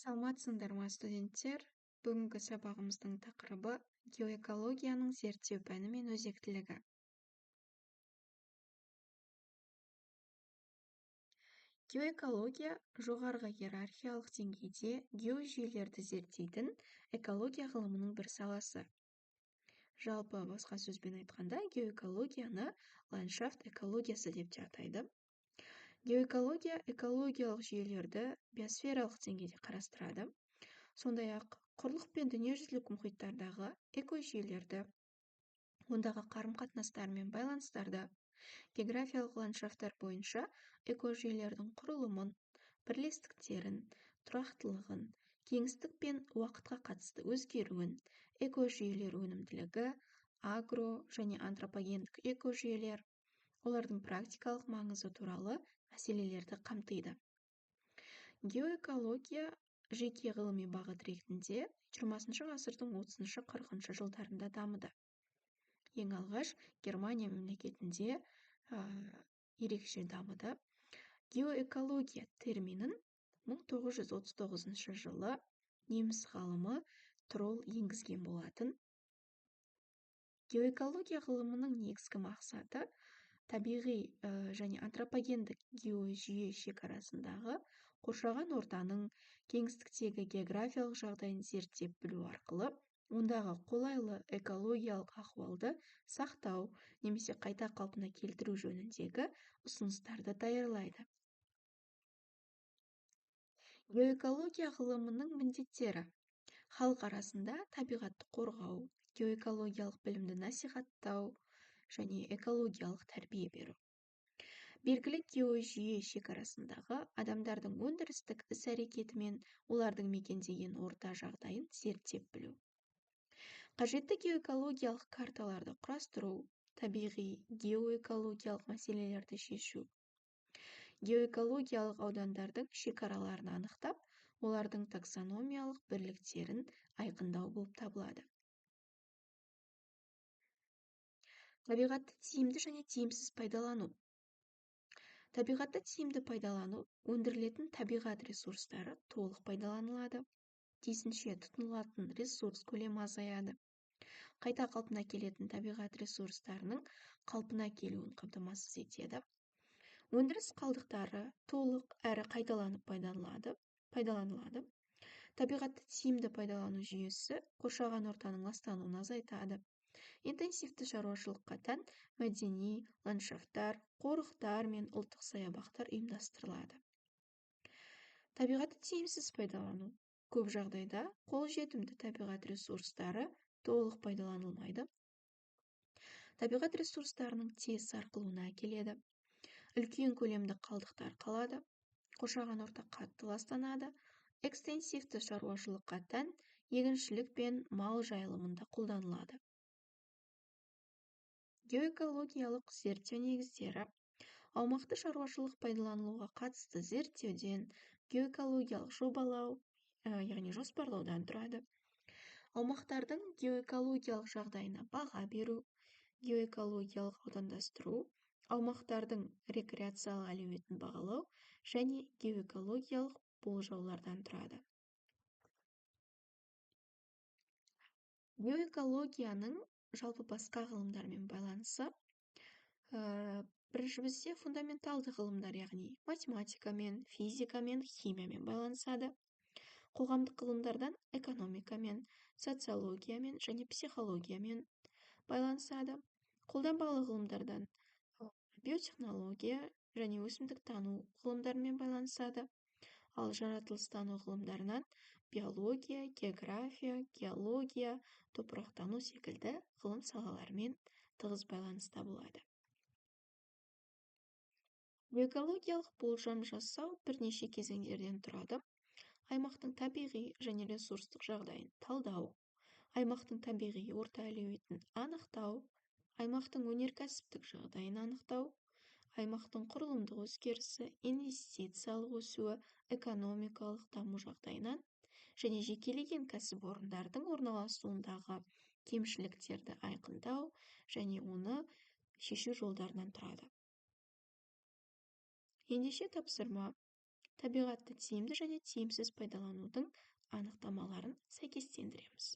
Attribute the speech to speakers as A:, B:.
A: Саламатсыңдар ма, студенттер? Бүгінгі сабағымыздың тақырыбы геоэкологияның зерттеу пәні мен өзектілігі. Геоэкология жоғарғы иерархиялық деңгейде геожүйелерді зерттейтін экология ғылымының бір саласы. Жалпы басқа сөзбен айтқанда, геоэкологияны ландшафт экологиясы деп те атайды. Геоэкология экологиялық жүйелерді биосфералық деңгейде қарастырады. Сондай-ақ құрлық пен дүниежүзілік мұхиттардағы экожүйелерді, ондағы қарым-қатынастар мен байланыстарды, географиялық ландшафттар бойынша экожүйелердің құрылымын, бірлестіктерін, тұрақтылығын, кеңістік пен уақытқа қатысты өзгеруін, экожүйелер өнімділігі, агро және антропогендік экожүйелер, олардың практикалық маңызы туралы мәселелерді қамтиды. Геоэкология жеке ғылыми бағыт ретінде 20 ғасырдың 30-40 жылдарында дамыды. Ең алғаш Германия мемлекетінде ерекше дамыды. Геоэкология терминін 1939 жылы неміс ғалымы Тролл енгізген болатын. Геоэкология ғылымының негізгі мақсаты табиғи және антропогендік геожүйе шекарасындағы қоршаған ортаның кеңістіктегі географиялық жағдайын зерттеп білу арқылы, ондағы қолайлы экологиялық ахуалды сақтау немесе қайта қалпына келтіру жөніндегі ұсыныстарды даярлайды. Геоэкология ғылымының міндеттері: халық арасында табиғатты қорғау, геоэкологиялық білімді насихаттау және экологиялық тәрбие беру. Белгілі геожүйе шекарасындағы адамдардың өндірістік іс-әрекеті мен олардың мекендеген орта жағдайын зерттеп білу. Қажетті геоэкологиялық карталарды құрастыру, табиғи геоэкологиялық мәселелерді шешу. Геоэкологиялық аудандардың шекараларын анықтап, олардың таксономиялық бірліктерін айқындау болып табылады. Табиғатты тиімді және тиімсіз пайдалану. Табиғатты тиімді пайдалану, өндірілетін табиғат ресурстары толық пайдаланылады. Тиісінше тұтынылатын ресурс көлемі азаяды. Қайта қалпына келетін табиғат ресурстарының қалпына келуін қамтамасыз етеді. Өндіріс қалдықтары толық әрі қайталанып пайдаланылады. Табиғатты тиімді пайдалану жүйесі қоршаған ортаның ластануын азайтады. Интенсивті шаруашылыққа тән мәдени ландшафттар, қорықтар мен ұлттық саябақтар ұйымдастырылады. Табиғатты тиімсіз пайдалану. Көп жағдайда қолжетімді табиғат ресурстары толық пайдаланылмайды. Табиғат ресурстарының тез сарқылуына әкеледі. Үлкен көлемді қалдықтар қалады. Қоршаған орта қатты ластанады. Экстенсивті шаруашылыққа тән егіншілік пен мал жайылымында қолданылады. Геоэкологиялық зерттеу негіздері. Аумақты шаруашылық пайдаланылуға қатысты зерттеуден геоэкологиялық жобалау, яғни жоспарлаудан тұрады. Аумақтардың геоэкологиялық жағдайына баға беру, геоэкологиялық аудандастыру, аумақтардың рекреациялық әлеуетін бағалау және геоэкологиялық болжаулардан тұрады. Геоэкологияның жалпы басқа ғылымдармен байланысы. Бірінші бізде фундаменталды ғылымдар, яғни математикамен, физикамен, химиямен байланысады. Қоғамдық ғылымдардан экономикамен, социологиямен және психологиямен байланысады. Қолданбалы ғылымдардан биотехнология және өсімдіктану ғылымдарымен байланысады. Ал жаратылыстану ғылымдарынан биология, география, геология, топырақтану секілді ғылым салаларымен тығыз байланыста болады. Геоэкологиялық болжам жасау бірнеше кезеңдерден тұрады. Аймақтың табиғи және ресурстық жағдайын талдау, аймақтың табиғи орта әлеуетін анықтау, аймақтың өнеркәсіптік жағдайын анықтау, аймақтың құрылымдық өзгерісі, инвестициялық өсуі, экономикалық даму жағдайынан және жекелеген кәсіпорындардың орналасуындағы кемшіліктерді айқындау және оны шешу жолдарынан тұрады. Ендеше тапсырма: табиғатты тиімді және тиімсіз пайдаланудың анықтамаларын сәйкестендіреміз.